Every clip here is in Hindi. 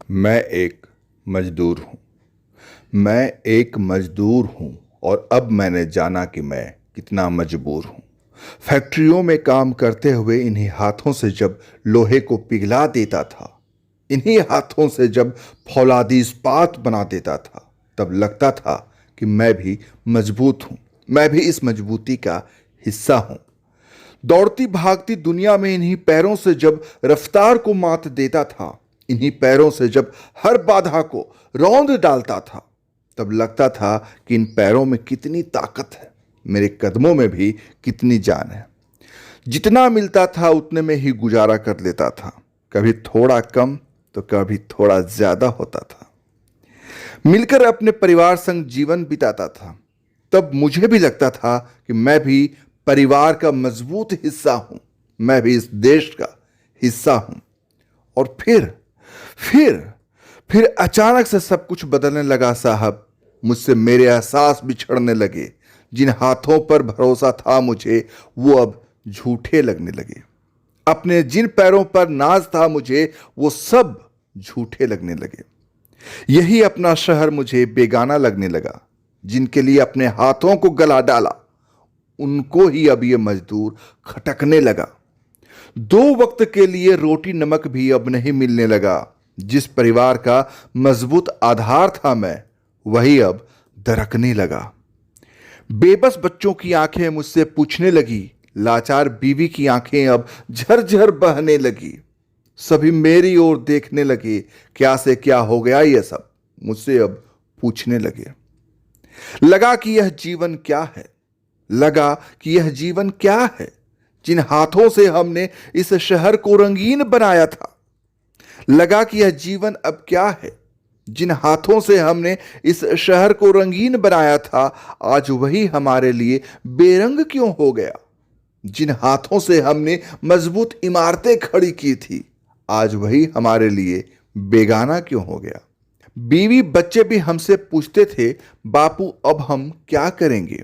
मैं एक मजदूर हूँ। मैं एक मजदूर हूँ और अब मैंने जाना कि मैं कितना मजबूर हूँ। फैक्ट्रियों में काम करते हुए इन्हीं हाथों से जब लोहे को पिघला देता था, इन्हीं हाथों से जब फौलादी इस्पात बना देता था, तब लगता था कि मैं भी मजबूत हूँ। मैं भी इस मजबूती का हिस्सा हूँ। दौड़ती भागती दुनिया में इन्हीं पैरों से जब रफ्तार को मात देता था, इन्हीं पैरों से जब हर बाधा को रौंद डालता था, तब लगता था कि इन पैरों में कितनी ताकत है, मेरे कदमों में भी कितनी जान है। जितना मिलता था उतने में ही गुजारा कर लेता था, कभी थोड़ा कम तो कभी थोड़ा ज्यादा होता था। मिलकर अपने परिवार संग जीवन बिताता था। तब मुझे भी लगता था कि मैं भी परिवार का मजबूत हिस्सा हूं, मैं भी इस देश का हिस्सा हूं। और फिर फिर अचानक से सब कुछ बदलने लगा साहब। मुझसे मेरे एहसास बिछड़ने लगे। जिन हाथों पर भरोसा था मुझे, वो अब झूठे लगने लगे। अपने जिन पैरों पर नाज था मुझे, वो सब झूठे लगने लगे। यही अपना शहर मुझे बेगाना लगने लगा। जिनके लिए अपने हाथों को गला डाला, उनको ही अब ये मजदूर खटकने लगा। दो वक्त के लिए रोटी नमक भी अब नहीं मिलने लगा। जिस परिवार का मजबूत आधार था मैं, वही अब दरकने लगा। बेबस बच्चों की आंखें मुझसे पूछने लगी, लाचार बीवी की आंखें अब झरझर बहने लगी। सभी मेरी ओर देखने लगे, क्या से क्या हो गया ये सब, मुझसे अब पूछने लगे। लगा कि यह जीवन क्या है, लगा कि यह जीवन क्या है, जिन हाथों से हमने इस शहर को रंगीन बनाया था। लगा कि यह जीवन अब क्या है, जिन हाथों से हमने इस शहर को रंगीन बनाया था, आज वही हमारे लिए बेरंग क्यों हो गया। जिन हाथों से हमने मजबूत इमारतें खड़ी की थी, आज वही हमारे लिए बेगाना क्यों हो गया। बीवी बच्चे भी हमसे पूछते थे, बापू अब हम क्या करेंगे,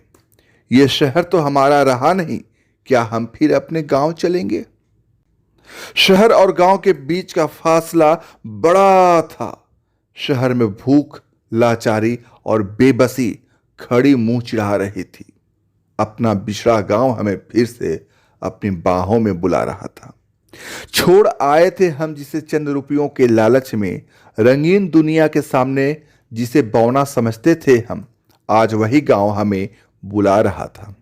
यह शहर तो हमारा रहा नहीं, क्या हम फिर अपने गांव चलेंगे। शहर और गांव के बीच का फासला बड़ा था। शहर में भूख, लाचारी और बेबसी खड़ी मुंह चिढ़ा रही थी। अपना बिछड़ा गांव हमें फिर से अपनी बाहों में बुला रहा था। छोड़ आए थे हम जिसे चंद रुपयों के लालच में, रंगीन दुनिया के सामने जिसे बौना समझते थे हम, आज वही गांव हमें बुला रहा था।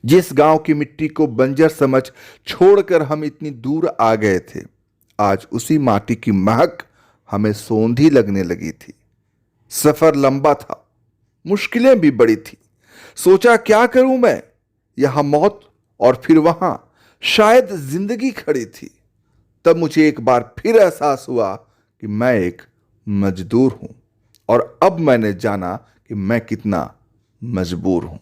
जिस गांव की मिट्टी को बंजर समझ छोड़कर हम इतनी दूर आ गए थे, आज उसी माटी की महक हमें सोंधी लगने लगी थी। सफर लंबा था, मुश्किलें भी बड़ी थी। सोचा क्या करूं मैं, यहां मौत और फिर वहां शायद जिंदगी खड़ी थी। तब मुझे एक बार फिर एहसास हुआ कि मैं एक मजदूर हूं और अब मैंने जाना कि मैं कितना मजबूर हूं।